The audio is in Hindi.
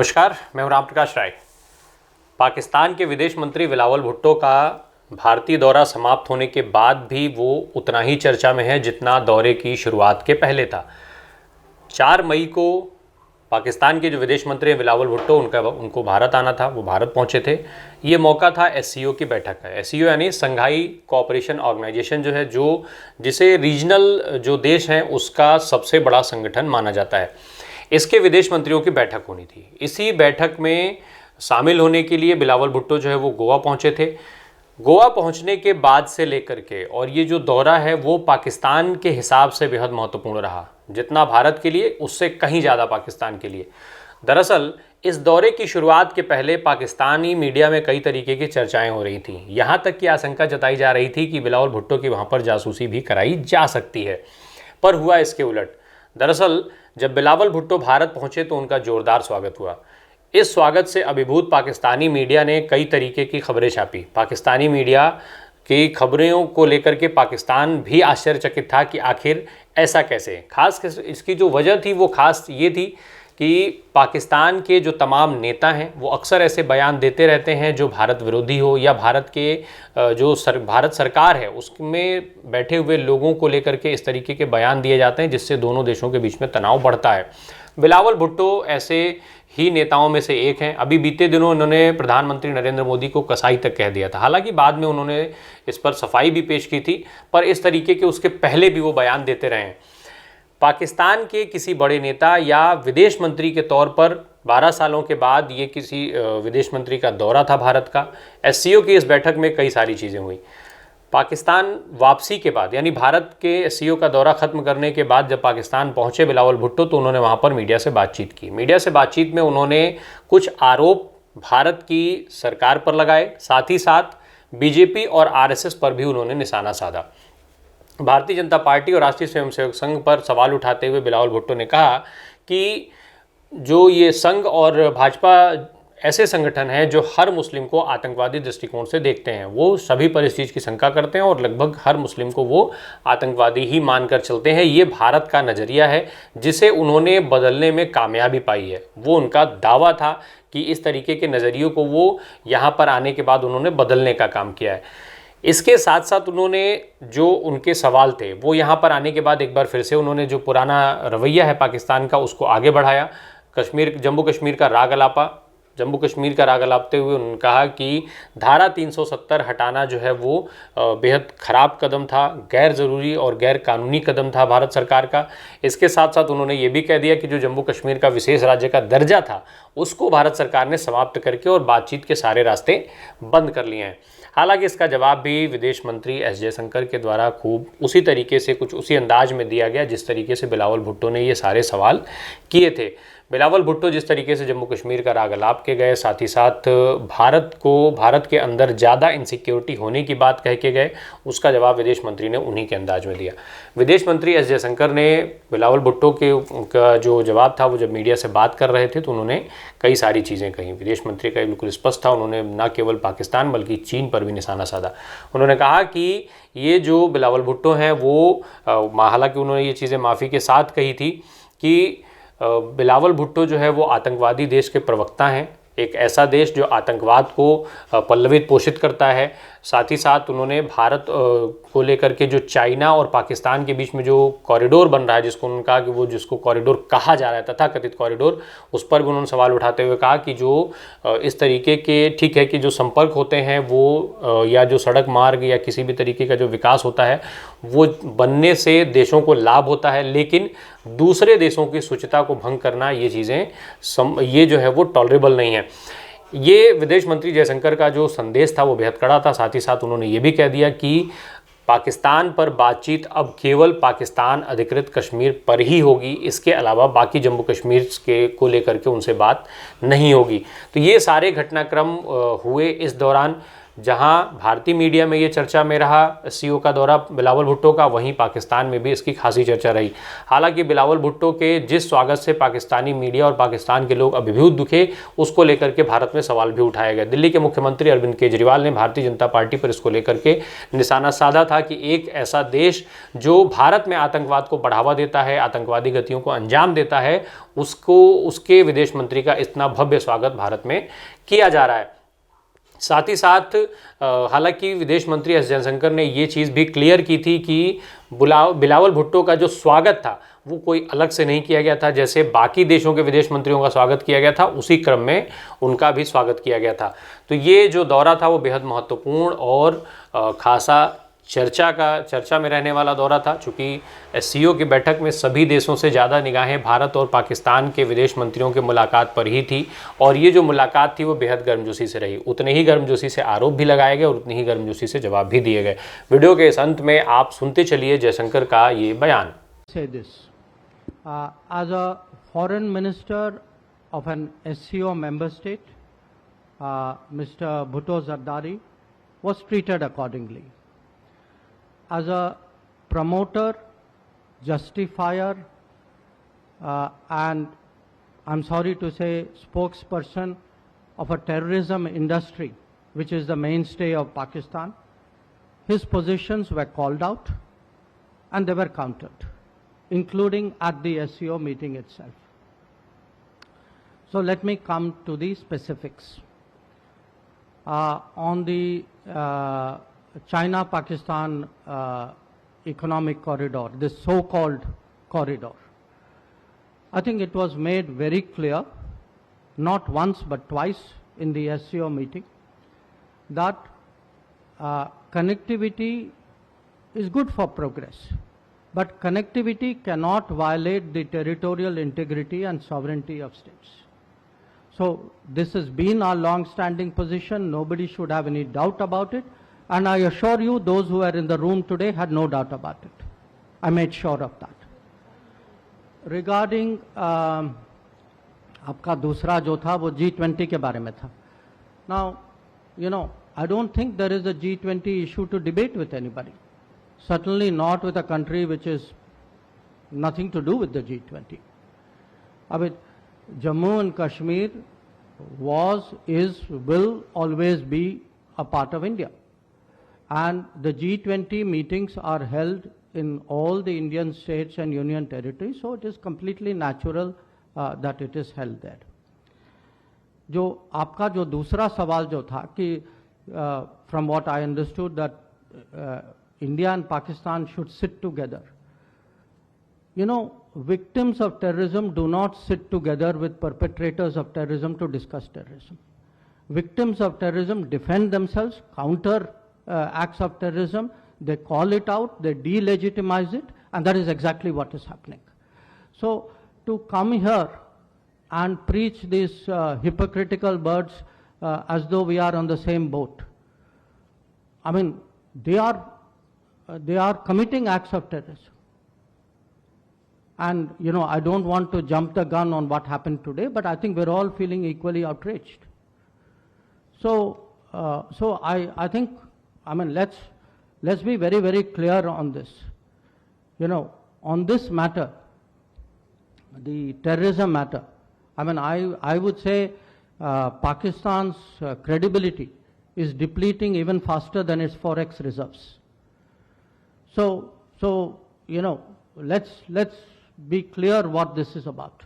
नमस्कार, मैं हूं राम प्रकाश राय। पाकिस्तान के विदेश मंत्री बिलावल भुट्टो का भारतीय दौरा समाप्त होने के बाद भी वो उतना ही चर्चा में है जितना दौरे की शुरुआत के पहले था। 4 मई को पाकिस्तान के जो विदेश मंत्री हैं बिलावल भुट्टो, उनको भारत आना था, वो भारत पहुंचे थे। ये मौका था एससीओ की बैठक का। एससीओ यानी संघाई कोऑपरेशन ऑर्गेनाइजेशन जो है, जिसे रीजनल जो देश हैं उसका सबसे बड़ा संगठन माना जाता है। इसके विदेश मंत्रियों की बैठक होनी थी। इसी बैठक में शामिल होने के लिए बिलावल भुट्टो जो है वो गोवा पहुंचे थे। गोवा पहुंचने के बाद से लेकर के और ये जो दौरा है वो पाकिस्तान के हिसाब से बेहद महत्वपूर्ण रहा। जितना भारत के लिए उससे कहीं ज़्यादा पाकिस्तान के लिए। दरअसल इस दौरे की शुरुआत के पहले पाकिस्तानी मीडिया में कई तरीके की चर्चाएं हो रही थी। यहाँ तक कि आशंका जताई जा रही थी कि बिलावल भुट्टो की वहाँ पर जासूसी भी कराई जा सकती है, पर हुआ इसके उलट। दरअसल जब बिलावल भुट्टो भारत पहुंचे तो उनका जोरदार स्वागत हुआ। इस स्वागत से अभिभूत पाकिस्तानी मीडिया ने कई तरीके की खबरें छापी। पाकिस्तानी मीडिया की खबरों को लेकर के पाकिस्तान भी आश्चर्यचकित था कि आखिर ऐसा कैसे। खास इसकी जो वजह थी वो खास ये थी कि पाकिस्तान के जो तमाम नेता हैं वो अक्सर ऐसे बयान देते रहते हैं जो भारत विरोधी हो या भारत के भारत सरकार है उसमें बैठे हुए लोगों को लेकर के इस तरीके के बयान दिए जाते हैं जिससे दोनों देशों के बीच में तनाव बढ़ता है। बिलावल भुट्टो ऐसे ही नेताओं में से एक हैं। अभी बीते दिनों उन्होंने प्रधानमंत्री नरेंद्र मोदी को कसाई तक कह दिया था। हालांकि बाद में उन्होंने इस पर सफाई भी पेश की थी, पर इस तरीके के उसके पहले भी वो बयान देते रहे हैं। पाकिस्तान के किसी बड़े नेता या विदेश मंत्री के तौर पर 12 सालों के बाद ये किसी विदेश मंत्री का दौरा था भारत का। एससीओ की इस बैठक में कई सारी चीज़ें हुई। पाकिस्तान वापसी के बाद यानी भारत के एससीओ का दौरा ख़त्म करने के बाद जब पाकिस्तान पहुंचे बिलावल भुट्टो तो उन्होंने वहाँ पर मीडिया से बातचीत की। मीडिया से बातचीत में उन्होंने कुछ आरोप भारत की सरकार पर लगाए, साथ ही साथ बीजेपी और आरएसएस पर भी उन्होंने निशाना साधा। भारतीय जनता पार्टी और राष्ट्रीय स्वयंसेवक संघ पर सवाल उठाते हुए बिलावल भुट्टो ने कहा कि जो ये संघ और भाजपा ऐसे संगठन हैं जो हर मुस्लिम को आतंकवादी दृष्टिकोण से देखते हैं। वो सभी पर इस चीज़ की शंका करते हैं और लगभग हर मुस्लिम को वो आतंकवादी ही मानकर चलते हैं। ये भारत का नज़रिया है जिसे उन्होंने बदलने में कामयाबी पाई है। वो उनका दावा था कि इस तरीके के नज़रियों को वो यहाँ पर आने के बाद उन्होंने बदलने का काम किया है। इसके साथ साथ उन्होंने जो उनके सवाल थे वो यहाँ पर आने के बाद एक बार फिर से उन्होंने जो पुराना रवैया है पाकिस्तान का उसको आगे बढ़ाया। जम्मू कश्मीर का राग अलापा, जम्मू कश्मीर का राग अलापते हुए उन्होंने कहा कि धारा 370 हटाना जो है वो बेहद ख़राब कदम था, गैर ज़रूरी और गैर कानूनी कदम था भारत सरकार का। इसके साथ साथ उन्होंने ये भी कह दिया कि जो जम्मू कश्मीर का विशेष राज्य का दर्जा था उसको भारत सरकार ने समाप्त करके और बातचीत के सारे रास्ते बंद कर लिए हैं। हालांकि इसका जवाब भी विदेश मंत्री एस जयशंकर के द्वारा खूब उसी तरीके से कुछ उसी अंदाज में दिया गया जिस तरीके से बिलावल भुट्टो ने ये सारे सवाल किए थे। बिलावल भुट्टो जिस तरीके से जम्मू कश्मीर का राग अलाप के गए, साथ ही साथ भारत के अंदर ज़्यादा इनसिक्योरिटी होने की बात कह के गए, उसका जवाब विदेश मंत्री ने उन्हीं के अंदाज में दिया। विदेश मंत्री एस जयशंकर ने बिलावल भुट्टो का जो जवाब था वो जब मीडिया से बात कर रहे थे तो उन्होंने कई सारी चीज़ें कहीं। विदेश मंत्री का बिल्कुल स्पष्ट था, उन्होंने न केवल पाकिस्तान बल्कि चीन पर भी निशाना साधा। उन्होंने कहा कि ये जो बिलावल भुट्टो हैं वो हालांकि उन्होंने ये चीज़ें माफ़ी के साथ कही थी कि बिलावल भुट्टो जो है वो आतंकवादी देश के प्रवक्ता हैं, एक ऐसा देश जो आतंकवाद को पल्लवित पोषित करता है। साथ ही साथ उन्होंने भारत को लेकर के जो चाइना और पाकिस्तान के बीच में जो कॉरिडोर बन रहा है जिसको उन्होंने कहा कि वो जिसको कॉरिडोर कहा जा रहा है तथाकथित कॉरिडोर, उस पर भी उन्होंने सवाल उठाते हुए कहा कि जो इस तरीके के ठीक है कि जो संपर्क होते हैं वो या जो सड़क मार्ग या किसी भी तरीके का जो विकास होता है वो बनने से देशों को लाभ होता है, लेकिन दूसरे देशों की शुचिता को भंग करना ये चीज़ें ये जो है वो टॉलरेबल नहीं है। ये विदेश मंत्री जयशंकर का जो संदेश था वो बेहद कड़ा था। साथ ही साथ उन्होंने ये भी कह दिया कि पाकिस्तान पर बातचीत अब केवल पाकिस्तान अधिकृत कश्मीर पर ही होगी, इसके अलावा बाकी जम्मू कश्मीर को लेकर के उनसे बात नहीं होगी। तो ये सारे घटनाक्रम हुए इस दौरान जहां भारतीय मीडिया में ये चर्चा में रहा एससीओ का दौरा बिलावल भुट्टो का, वहीं पाकिस्तान में भी इसकी खासी चर्चा रही। हालांकि बिलावल भुट्टो के जिस स्वागत से पाकिस्तानी मीडिया और पाकिस्तान के लोग अभिभूत दिखे, उसको लेकर के भारत में सवाल भी उठाया गया। दिल्ली के मुख्यमंत्री अरविंद केजरीवाल ने भारतीय जनता पार्टी पर इसको लेकर के निशाना साधा था कि एक ऐसा देश जो भारत में आतंकवाद को बढ़ावा देता है, आतंकवादी गतियों को अंजाम देता है, उसके विदेश मंत्री का इतना भव्य स्वागत भारत में किया जा रहा है। साथ ही साथ हालांकि विदेश मंत्री एस जयशंकर ने ये चीज़ भी क्लियर की थी कि बिलावल भुट्टो का जो स्वागत था वो कोई अलग से नहीं किया गया था, जैसे बाकी देशों के विदेश मंत्रियों का स्वागत किया गया था उसी क्रम में उनका भी स्वागत किया गया था। तो ये जो दौरा था वो बेहद महत्वपूर्ण और खासा चर्चा में रहने वाला दौरा था। चूँकि एससीओ की बैठक में सभी देशों से ज़्यादा निगाहें भारत और पाकिस्तान के विदेश मंत्रियों की मुलाकात पर ही थी, और ये जो मुलाकात थी वो बेहद गर्मजोशी से रही। उतने ही गर्मजोशी से आरोप भी लगाए गए और उतनी ही गर्मजोशी से जवाब भी दिए गए। वीडियो के इस अंत में आप सुनते चलिए जयशंकर का ये बयान। As a foreign minister of an SCO member state, Mr. Bhutto Zardari was treated accordingly. As a promoter, justifier, and I'm sorry to say spokesperson of a terrorism industry, which is the mainstay of Pakistan, his positions were called out and they were countered, including at the SCO meeting itself. So let me come to the specifics. On the China-Pakistan economic corridor, this so-called corridor, I think it was made very clear, not once but twice in the SCO meeting, that connectivity is good for progress, but connectivity cannot violate the territorial integrity and sovereignty of states. So this has been our long-standing position. Nobody should have any doubt about it. And I assure you, those who are in the room today had no doubt about it. I made sure of that. Regarding आपका दूसरा जो था वो G20 के बारे में था. Now, I don't think there is a G20 issue to debate with anybody. Certainly not with a country which is nothing to do with the G20. I mean, Jammu and Kashmir was, is, will always be a part of India. And the G20 meetings are held in all the Indian states and union territories, so it is completely natural that it is held there. जो आपका जो दूसरा सवाल जो था कि from what I understood that India and Pakistan should sit together. Victims of terrorism do not sit together with perpetrators of terrorism to discuss terrorism. Victims of terrorism defend themselves, counter acts of terrorism, they call it out, they delegitimize it, and that is exactly what is happening. So to come here and preach these hypocritical words as though we are on the same boat, I mean, they are committing acts of terrorism. And, I don't want to jump the gun on what happened today, but I think we're all feeling equally outraged. So I think, let's be very, very clear on this. On this matter, the terrorism matter, I would say Pakistan's credibility is depleting even faster than its forex reserves. So let's be clear what this is about.